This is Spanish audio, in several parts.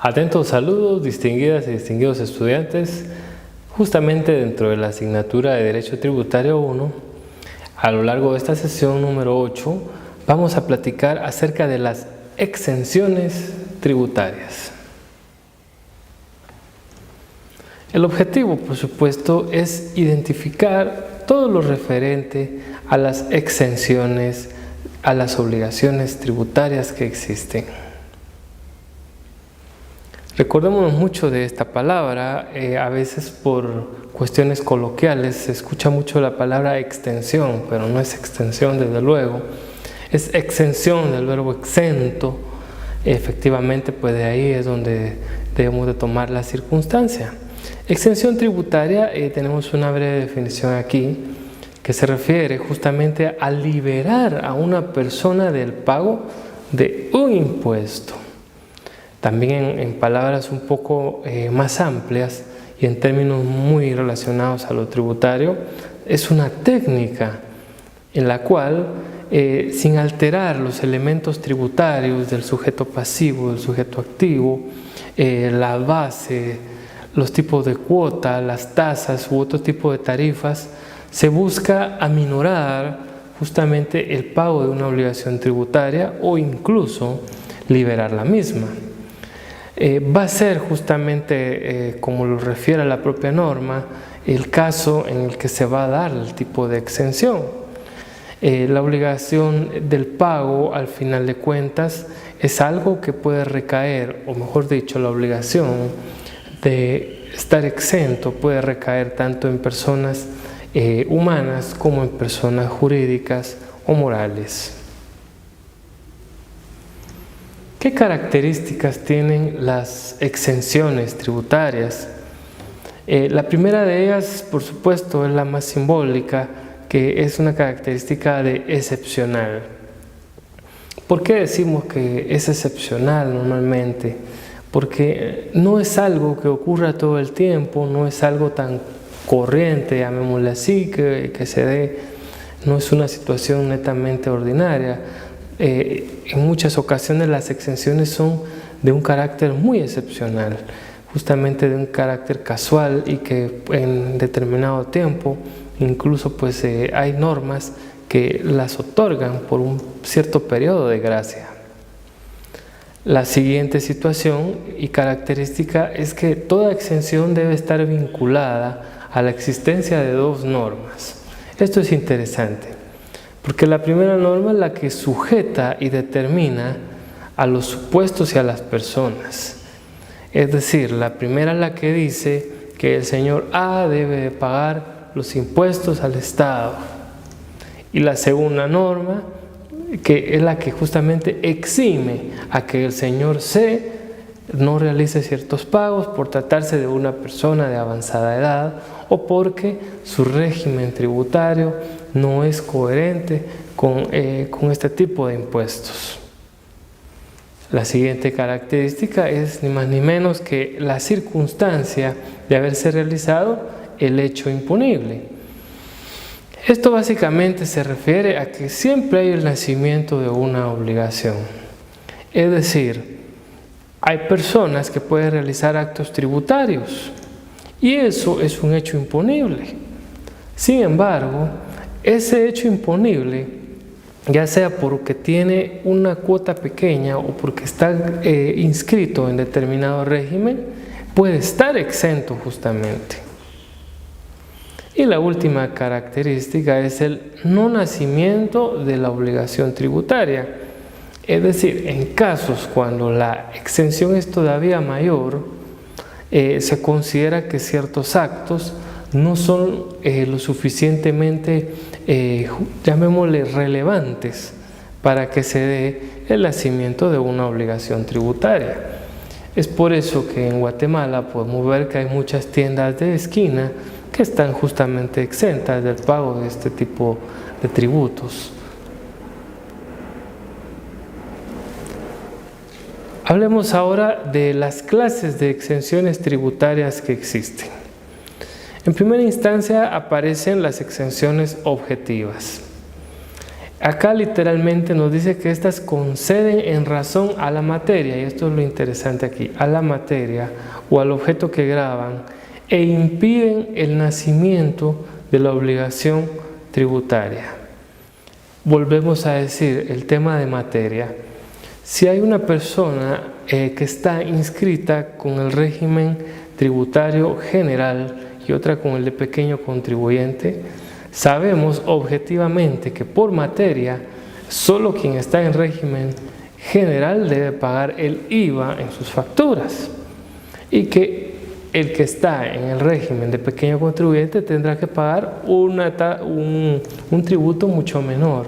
Atentos saludos, distinguidas y distinguidos estudiantes. Justamente dentro de la asignatura de Derecho Tributario 1, a lo largo de esta sesión número 8, vamos a platicar acerca de las exenciones tributarias. El objetivo, por supuesto, es identificar todo lo referente a las exenciones, a las obligaciones tributarias que existen. Recordémonos mucho de esta palabra, a veces por cuestiones coloquiales se escucha mucho la palabra extensión, pero no es extensión desde luego, es exención del verbo exento. Efectivamente, pues de ahí es donde debemos de tomar la circunstancia. Exención tributaria, tenemos una breve definición aquí, que se refiere justamente a liberar a una persona del pago de un impuesto. También en palabras un poco más amplias y en términos muy relacionados a lo tributario, es una técnica en la cual, sin alterar los elementos tributarios del sujeto pasivo, del sujeto activo, la base, los tipos de cuota, las tasas u otro tipo de tarifas, se busca aminorar justamente el pago de una obligación tributaria o incluso liberar la misma. Va a ser justamente, como lo refiere la propia norma, el caso en el que se va a dar el tipo de exención. La obligación del pago, al final de cuentas, es algo que puede recaer, o mejor dicho, la obligación de estar exento puede recaer tanto en personas humanas como en personas jurídicas o morales. ¿Qué características tienen las exenciones tributarias? La primera de ellas, por supuesto, es la más simbólica, que es una característica de excepcional. ¿Por qué decimos que es excepcional normalmente? Porque no es algo que ocurra todo el tiempo, no es algo tan corriente, llamémosle así, que se dé, no es una situación netamente ordinaria. En muchas ocasiones las exenciones son de un carácter muy excepcional, justamente de un carácter casual y que en determinado tiempo incluso pues hay normas que las otorgan por un cierto periodo de gracia. La siguiente situación y característica es que toda exención debe estar vinculada a la existencia de dos normas. Esto es interesante. Porque la primera norma es la que sujeta y determina a los supuestos y a las personas. Es decir, la primera es la que dice que el señor A debe de pagar los impuestos al Estado. Y la segunda norma, que es la que justamente exime a que el señor C no realice ciertos pagos por tratarse de una persona de avanzada edad o porque su régimen tributario no es coherente con este tipo de impuestos. La siguiente característica es ni más ni menos que la circunstancia de haberse realizado el hecho imponible. Esto básicamente se refiere a que siempre hay el nacimiento de una obligación. Es decir, hay personas que pueden realizar actos tributarios y eso es un hecho imponible. Sin embargo, ese hecho imponible, ya sea porque tiene una cuota pequeña o porque está inscrito en determinado régimen, puede estar exento justamente. Y la última característica es el no nacimiento de la obligación tributaria. Es decir, en casos cuando la exención es todavía mayor, se considera que ciertos actos no son lo suficientemente, llamémosle, relevantes para que se dé el nacimiento de una obligación tributaria. Es por eso que en Guatemala podemos ver que hay muchas tiendas de esquina que están justamente exentas del pago de este tipo de tributos. Hablemos ahora de las clases de exenciones tributarias que existen. En primera instancia aparecen las exenciones objetivas. Acá literalmente nos dice que estas conceden en razón a la materia, y esto es lo interesante aquí, a la materia o al objeto que graban, e impiden el nacimiento de la obligación tributaria. Volvemos a decir el tema de materia. Si hay una persona que está inscrita con el régimen tributario general y otra con el de pequeño contribuyente, sabemos objetivamente que por materia, solo quien está en régimen general debe pagar el IVA en sus facturas, y que el que está en el régimen de pequeño contribuyente tendrá que pagar un tributo mucho menor.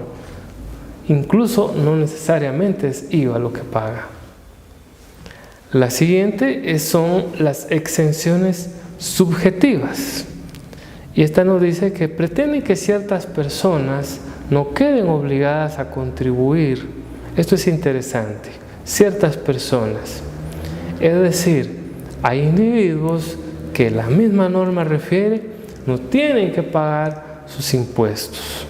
Incluso no necesariamente es IVA lo que paga. La siguiente son las exenciones subjetivas. Y esta nos dice que pretende que ciertas personas no queden obligadas a contribuir. Esto es interesante. Ciertas personas. Es decir, hay individuos que la misma norma refiere no tienen que pagar sus impuestos.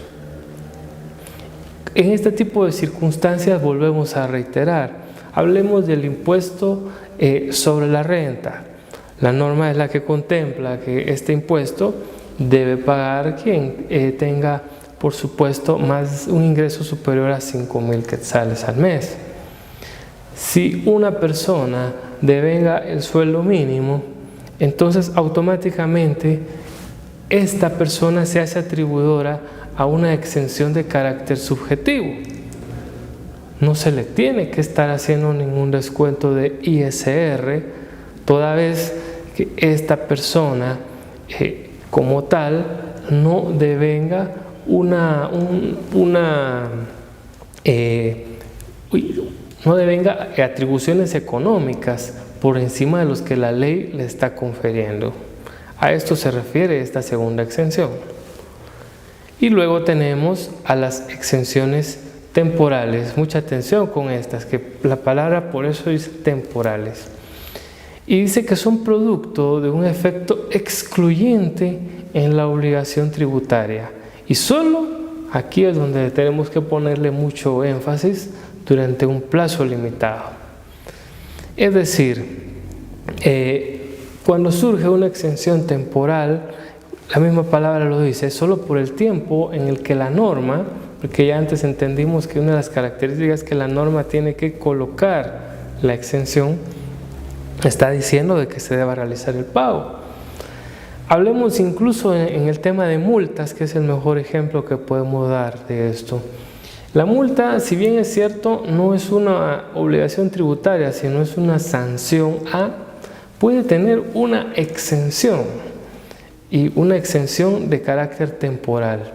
En este tipo de circunstancias volvemos a reiterar. Hablemos del impuesto sobre la renta. La norma es la que contempla que este impuesto debe pagar quien tenga, por supuesto, un ingreso superior a 5,000 quetzales al mes. Si una persona devenga el sueldo mínimo, entonces automáticamente esta persona se hace atribuidora a una exención de carácter subjetivo. No se le tiene que estar haciendo ningún descuento de ISR, toda vez que esta persona como tal no devenga no devenga atribuciones económicas por encima de los que la ley le está confiriendo. A esto se refiere esta segunda exención. Y luego tenemos a las exenciones temporales. Mucha atención con estas, que la palabra por eso dice temporales. Y dice que son producto de un efecto excluyente en la obligación tributaria. Y solo aquí es donde tenemos que ponerle mucho énfasis durante un plazo limitado. Es decir, cuando surge una exención temporal, la misma palabra lo dice, es solo por el tiempo en el que la norma, porque ya antes entendimos que una de las características es que la norma tiene que colocar la exención, está diciendo de que se deba realizar el pago. Hablemos incluso en el tema de multas, que es el mejor ejemplo que podemos dar de esto. La multa, si bien es cierto, no es una obligación tributaria, sino es una sanción puede tener una exención, y una exención de carácter temporal.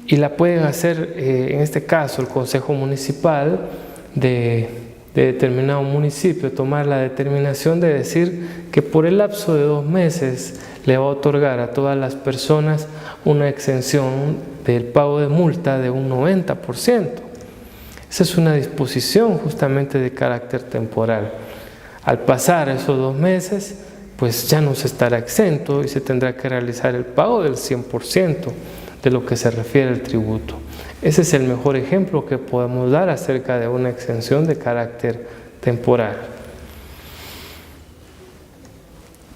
Y la pueden hacer, en este caso, el Consejo Municipal de determinado municipio, tomar la determinación de decir que por el lapso de 2 meses le va a otorgar a todas las personas una exención del pago de multa de un 90%. Esa es una disposición justamente de carácter temporal. Al pasar esos 2 meses, pues ya no se estará exento y se tendrá que realizar el pago del 100% de lo que se refiere al tributo. Ese es el mejor ejemplo que podemos dar acerca de una exención de carácter temporal.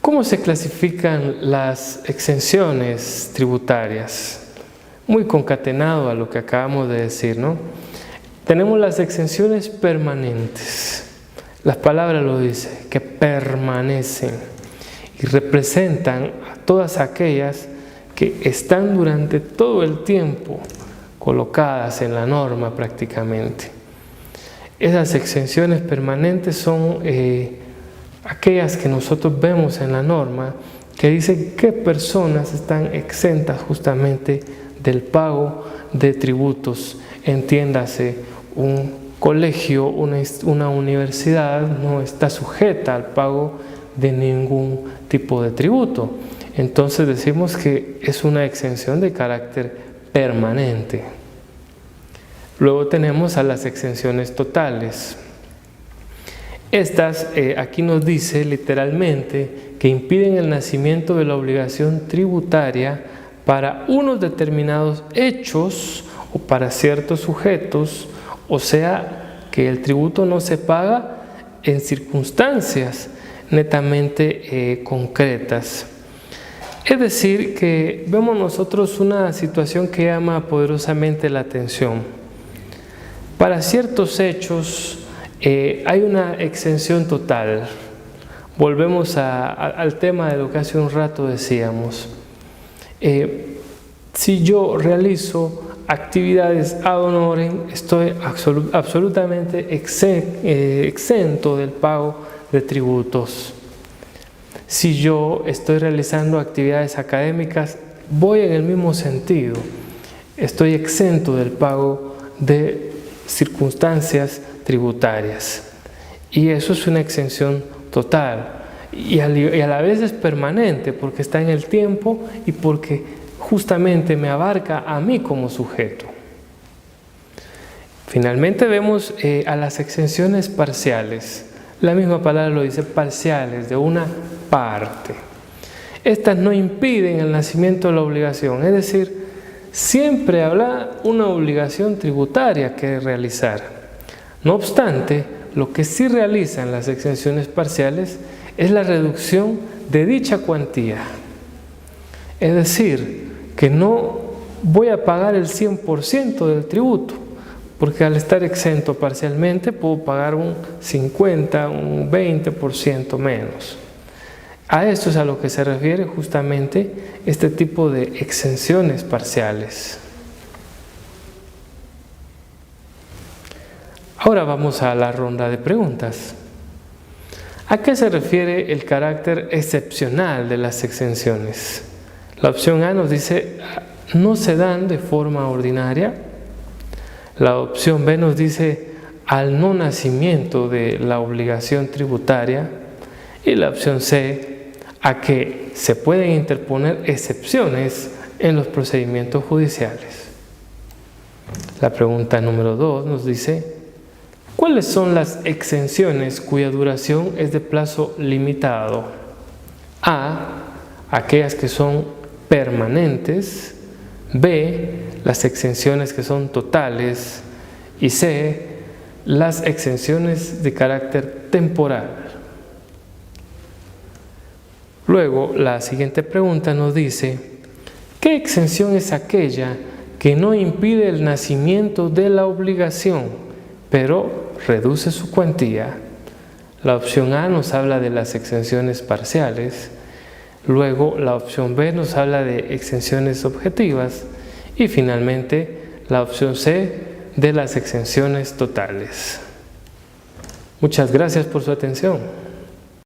¿Cómo se clasifican las exenciones tributarias? Muy concatenado a lo que acabamos de decir, ¿no? Tenemos las exenciones permanentes. La palabra lo dice, que permanecen y representan a todas aquellas que están durante todo el tiempo colocadas en la norma prácticamente. Esas exenciones permanentes son aquellas que nosotros vemos en la norma, que dicen qué personas están exentas justamente del pago de tributos. Entiéndase, un colegio, una universidad no está sujeta al pago de ningún tipo de tributo. Entonces decimos que es una exención de carácter permanente. Luego tenemos a las exenciones totales. Estas aquí nos dice literalmente que impiden el nacimiento de la obligación tributaria para unos determinados hechos o para ciertos sujetos, o sea, que el tributo no se paga en circunstancias netamente concretas. Es decir, que vemos nosotros una situación que llama poderosamente la atención. Para ciertos hechos hay una exención total. Volvemos al tema de lo que hace un rato decíamos. Si yo realizo actividades ad honorem, estoy absolutamente exento del pago de tributos. Si yo estoy realizando actividades académicas, voy en el mismo sentido. Estoy exento del pago de circunstancias tributarias. Y eso es una exención total. Y a la vez es permanente porque está en el tiempo y porque justamente me abarca a mí como sujeto. Finalmente vemos a las exenciones parciales. La misma palabra lo dice, parciales, de una parte. Estas no impiden el nacimiento de la obligación, es decir, siempre habrá una obligación tributaria que realizar. No obstante, lo que sí realizan las exenciones parciales es la reducción de dicha cuantía. Es decir, que no voy a pagar el 100% del tributo, porque al estar exento parcialmente puedo pagar un 50, un 20% menos. A esto es a lo que se refiere justamente este tipo de exenciones parciales. Ahora vamos a la ronda de preguntas. ¿A qué se refiere el carácter excepcional de las exenciones? La opción A nos dice, no se dan de forma ordinaria. La opción B nos dice, al no nacimiento de la obligación tributaria. Y la opción C, a que se pueden interponer excepciones en los procedimientos judiciales. La pregunta número 2 nos dice, ¿cuáles son las exenciones cuya duración es de plazo limitado? A, aquellas que son permanentes. B, las exenciones que son totales. Y C, las exenciones de carácter temporal. Luego, la siguiente pregunta nos dice, ¿qué exención es aquella que no impide el nacimiento de la obligación, pero reduce su cuantía? La opción A nos habla de las exenciones parciales, luego la opción B nos habla de exenciones objetivas y finalmente la opción C de las exenciones totales. Muchas gracias por su atención.